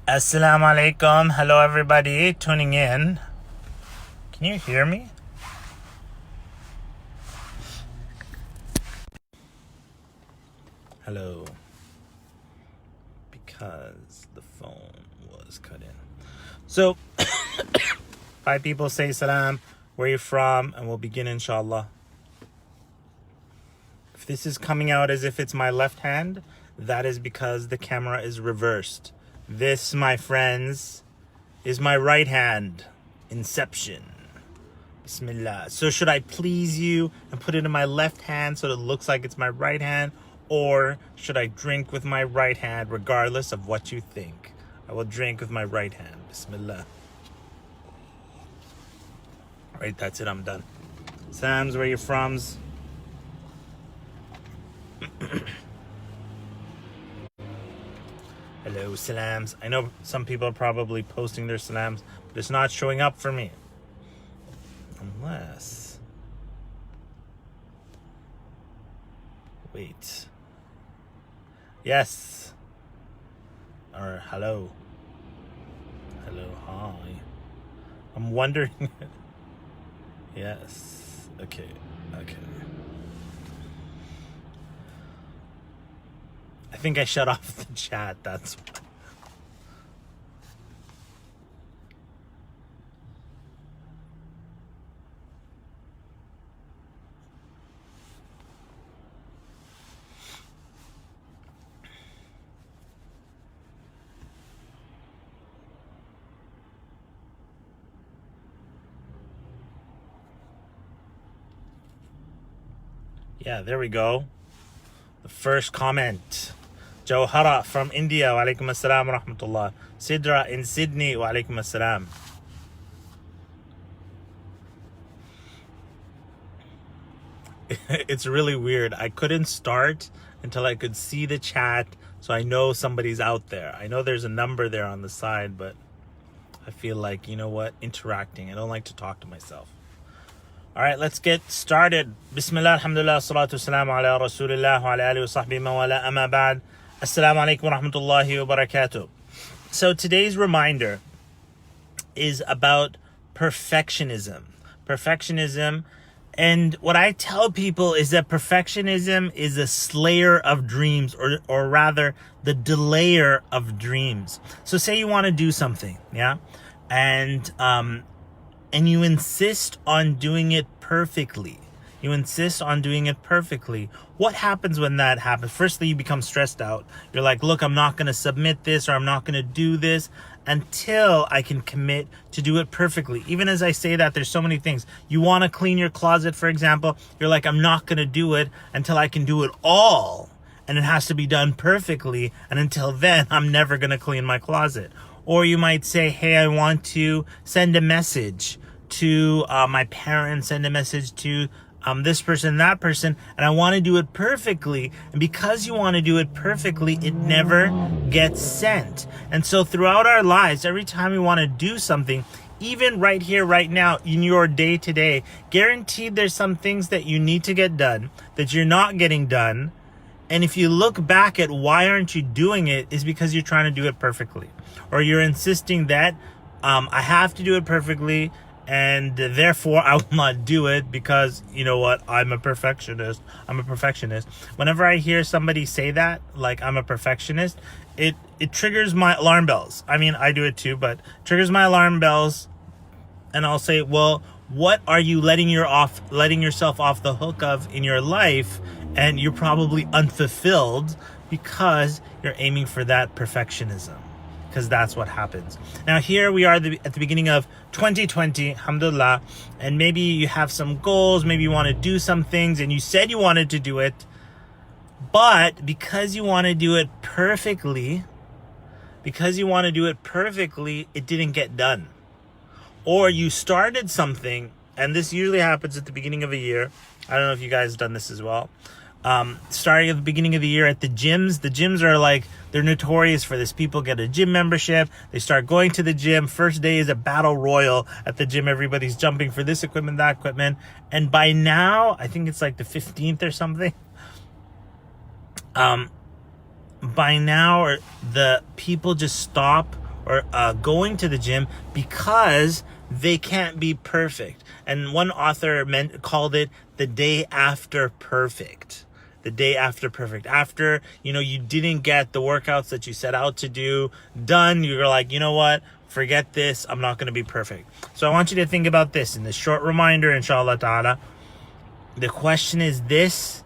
Assalamu alaikum. Hello, everybody tuning in. Can you hear me? Hello. Because the phone was cut in. So, 5 people say salam. Where are you from? And we'll begin, inshallah. If this is coming out as if it's my left hand, that is because the camera is reversed. This, my friends, is my right hand. Inception. Bismillah. So should I please you and put it in my left hand so it looks like it's my right hand? Or should I drink with my right hand regardless of what you think? I will drink with my right hand. Bismillah. Alright, that's it. I'm done. Sam's, where you from? Hello, salams. I know some people are probably posting their salams, but it's not showing up for me. Unless... Wait. Yes. Or hello. Hello, hi. I'm wondering... Yes. Okay. I think I shut off the chat, that's why. Yeah, there we go. The first comment. Jawhara from India, wa alaikum assalam wa rahmatullah. Sidra in Sydney, wa alaikum assalam. It's really weird. I couldn't start until I could see the chat, so I know somebody's out there. I know there's a number there on the side, but I feel like, you know what, interacting. I don't like to talk to myself. All right, let's get started. Bismillah, alhamdulillah, salatu wassalamu ala rasulillah wa ala alihi wa sahbihi wa ala amma ba'd. Assalamu alaikum wa rahmatullahi wa barakatuh. So today's reminder is about perfectionism. Perfectionism. And what I tell people is that perfectionism is a slayer of dreams, or rather the delayer of dreams. So say you want to do something, yeah? And you insist on doing it perfectly. You insist on doing it perfectly. What happens when that happens? Firstly, you become stressed out. You're like, look, I'm not going to submit this, or I'm not going to do this until I can commit to do it perfectly. Even as I say that, there's so many things. You want to clean your closet, for example. You're like, I'm not going to do it until I can do it all. And it has to be done perfectly. And until then, I'm never going to clean my closet. Or you might say, hey, I want to send a message to my parents, send a message to this person, that person, and I want to do it perfectly. And because you want to do it perfectly, it never gets sent. And so throughout our lives, every time we want to do something, even right here, right now, in your day to day, guaranteed there's some things that you need to get done that you're not getting done. And if you look back at why aren't you doing it, is because you're trying to do it perfectly. Or you're insisting that I have to do it perfectly, and therefore I will not do it because, you know what, I'm a perfectionist. Whenever I hear somebody say that, like I'm a perfectionist, it triggers my alarm bells. I mean, I do it too, but triggers my alarm bells. And I'll say, well, what are you letting yourself off the hook of in your life? And you're probably unfulfilled because you're aiming for that perfectionism. Because that's what happens. Now here we are at the beginning of 2020, alhamdulillah, and maybe you have some goals, maybe you want to do some things, and you said you wanted to do it, but because you want to do it perfectly, it didn't get done. Or you started something, and this usually happens at the beginning of a year. I don't know if you guys have done this as well. Starting at the beginning of the year at the gyms are like, they're notorious for this. People get a gym membership. They start going to the gym. First day is a battle royal at the gym. Everybody's jumping for this equipment, that equipment. And by now, I think it's like the 15th or something. By now, the people just stop or going to the gym because they can't be perfect. And one author called it the day after perfect. The day after perfect. After, you didn't get the workouts that you set out to do done, you're like, you know what? Forget this. I'm not going to be perfect. So I want you to think about this in this short reminder, inshallah ta'ala. The question is this: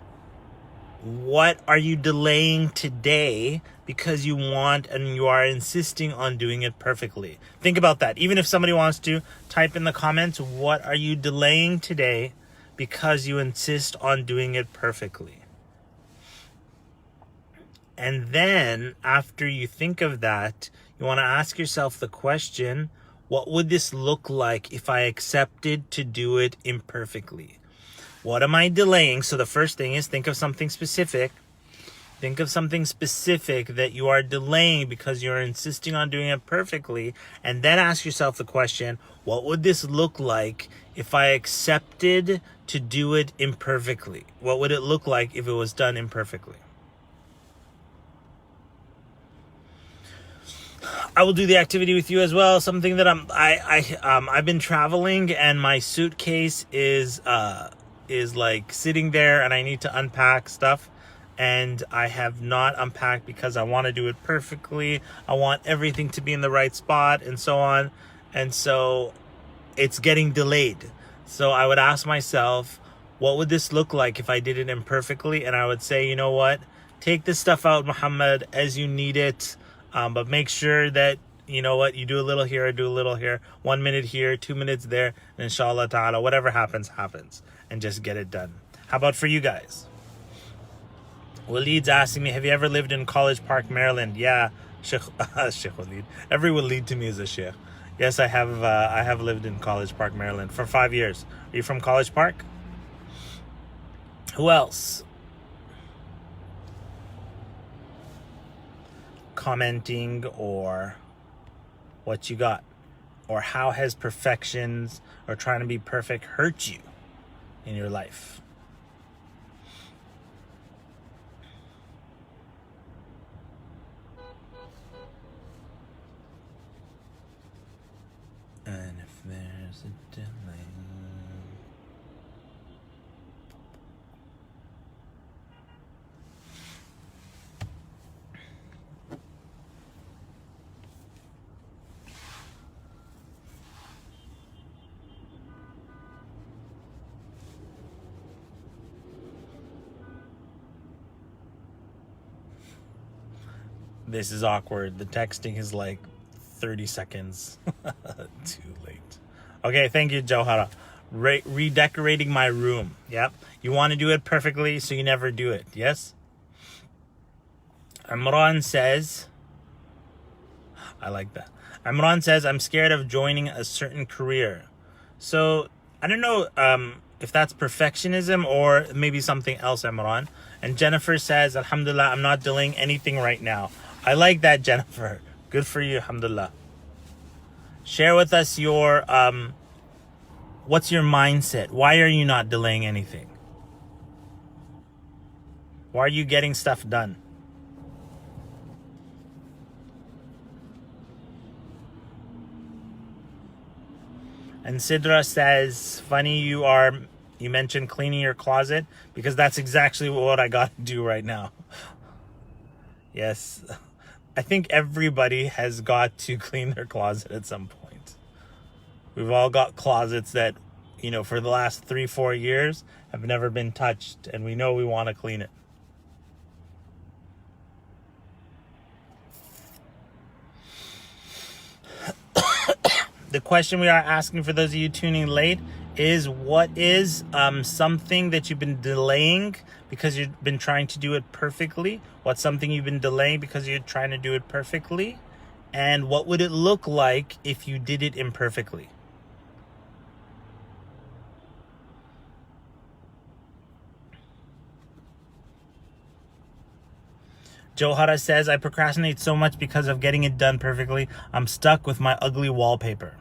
what are you delaying today because you want and you are insisting on doing it perfectly? Think about that. Even if somebody wants to type in the comments, what are you delaying today because you insist on doing it perfectly? And then after you think of that, you want to ask yourself the question, what would this look like if I accepted to do it imperfectly? What am I delaying? So the first thing is think of something specific. Think of something specific that you are delaying because you're insisting on doing it perfectly. And then ask yourself the question, what would this look like if I accepted to do it imperfectly? What would it look like if it was done imperfectly? I will do the activity with you as well. Something that I've been traveling and my suitcase is like sitting there and I need to unpack stuff, and I have not unpacked because I want to do it perfectly. I want everything to be in the right spot and so on. And so it's getting delayed. So I would ask myself, what would this look like if I did it imperfectly? And I would say, you know what? Take this stuff out, Muhammad, as you need it. But make sure that, you know what, you do a little here, do a little here, 1 minute here, 2 minutes there, and inshallah ta'ala, whatever happens, happens. And just get it done. How about for you guys? Waleed's asking me, have you ever lived in College Park, Maryland? Yeah, Sheikh Waleed. Every Waleed to me is a Sheikh. Yes, I have lived in College Park, Maryland for 5 years. Are you from College Park? Who else? Commenting or what you got, or how has perfections or trying to be perfect hurt you in your life? And if there's a delay, this is awkward. The texting is like 30 seconds too late. Okay, thank you, Johara. Redecorating my room. Yep. You want to do it perfectly, so you never do it. Yes? Imran says, I like that. Imran says, I'm scared of joining a certain career. So, I don't know if that's perfectionism or maybe something else, Imran. And Jennifer says, Alhamdulillah, I'm not delaying anything right now. I like that, Jennifer. Good for you, alhamdulillah. Share with us your, what's your mindset? Why are you not delaying anything? Why are you getting stuff done? And Sidra says, funny you mentioned cleaning your closet, because that's exactly what I got to do right now. Yes. I think everybody has got to clean their closet at some point. We've all got closets that, for the last 3-4 years have never been touched, and we know we want to clean it. The question we are asking for those of you tuning late is, what is something that you've been delaying because you've been trying to do it perfectly? What's something you've been delaying because you're trying to do it perfectly? And what would it look like if you did it imperfectly? Johara says, I procrastinate so much because of getting it done perfectly. I'm stuck with my ugly wallpaper.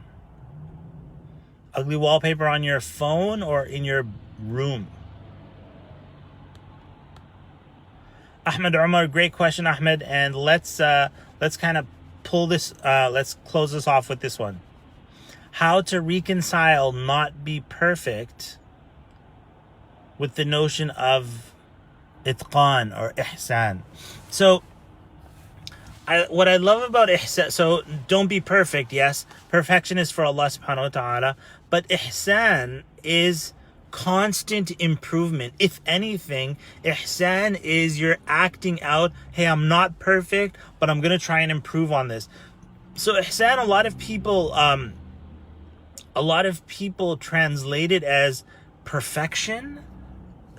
Ugly wallpaper on your phone or in your room? Ahmed Umar, great question, Ahmed. And let's kind of pull this, let's close this off with this one. How to reconcile not be perfect with the notion of itqan or ihsan. So what I love about ihsan, so don't be perfect, yes, perfection is for Allah subhanahu wa ta'ala, but ihsan is constant improvement. If anything, ihsan is you're acting out, hey, I'm not perfect, but I'm gonna try and improve on this. So ihsan, a lot of people translate it as perfection,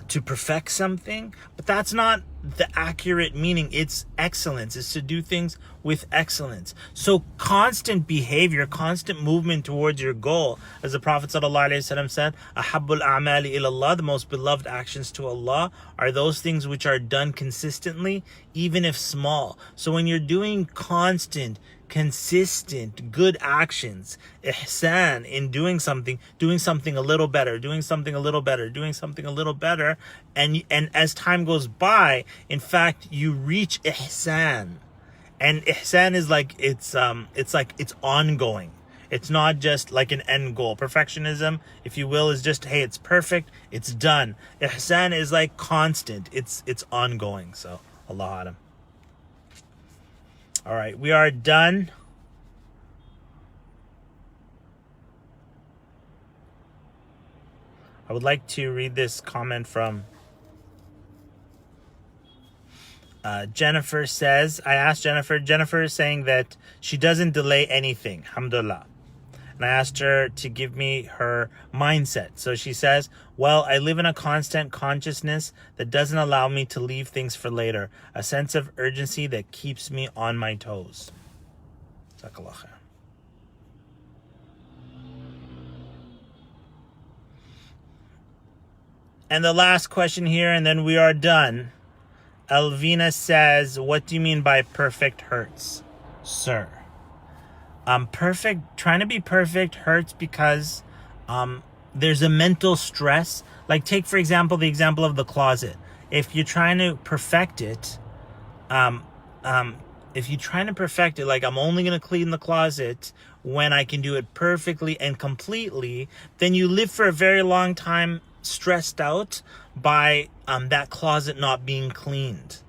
to perfect something, but that's not the accurate meaning. It's excellence. It's to do things with excellence. So constant behavior, constant movement towards your goal, as the Prophet ﷺ said, "Ahabbul a'mali ilallah," the most beloved actions to Allah are those things which are done consistently, even if small. So when you're doing constant, consistent, good actions, ihsan, in doing something a little better, doing something a little better, doing something a little better, and as time goes by, in fact, you reach ihsan. And ihsan is like it's ongoing. It's not just like an end goal. Perfectionism, if you will, is just, hey, it's perfect, it's done. Ihsan is like constant. It's ongoing. So Allah Alam. All right, we are done. I would like to read this comment from Jennifer. Says, I asked Jennifer is saying that she doesn't delay anything, alhamdulillah. And I asked her to give me her mindset. So she says, well, I live in a constant consciousness that doesn't allow me to leave things for later. A sense of urgency that keeps me on my toes. Jazakallah khair. And the last question here, and then we are done. Elvina says, what do you mean by perfect hurts, sir? Trying to be perfect hurts because there's a mental stress. Like, take, for example, the example of the closet. If you're trying to perfect it, like, I'm only going to clean the closet when I can do it perfectly and completely, then you live for a very long time stressed out by that closet not being cleaned.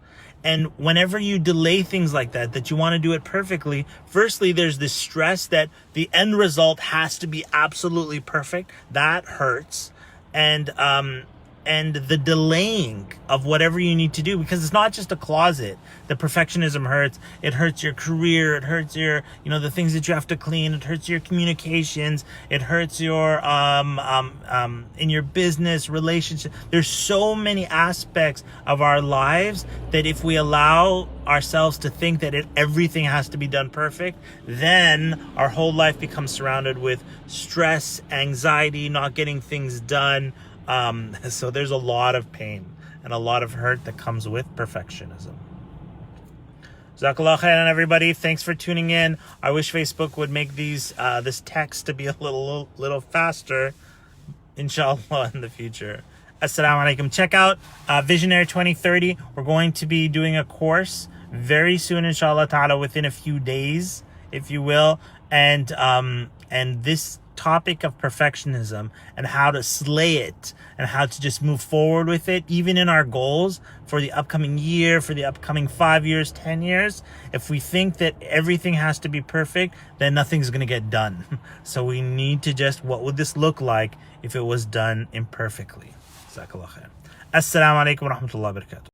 And whenever you delay things like that you want to do it perfectly, firstly, there's this stress that the end result has to be absolutely perfect. That hurts. And the delaying of whatever you need to do, because it's not just a closet. The perfectionism hurts. It hurts your career. It hurts your, the things that you have to clean. It hurts your communications. It hurts your, in your business relationship. There's so many aspects of our lives that if we allow ourselves to think that everything has to be done perfect, then our whole life becomes surrounded with stress, anxiety, not getting things done. So there's a lot of pain and a lot of hurt that comes with perfectionism. Jazakallah khairan, everybody. Thanks for tuning in. I wish Facebook would make this text to be a little faster, inshallah, in the future. Assalamu alaikum. Check out Visionary 2030. We're going to be doing a course very soon, inshallah ta'ala, within a few days, if you will. And this topic of perfectionism and how to slay it and how to just move forward with it, even in our goals for the upcoming year, for the upcoming 5 years, 10 years. If we think that everything has to be perfect, then nothing's going to get done. So we need to what would this look like if it was done imperfectly? Jazakallah khair. Assalamu alaikum wa rahmatullahi wa barakatuh.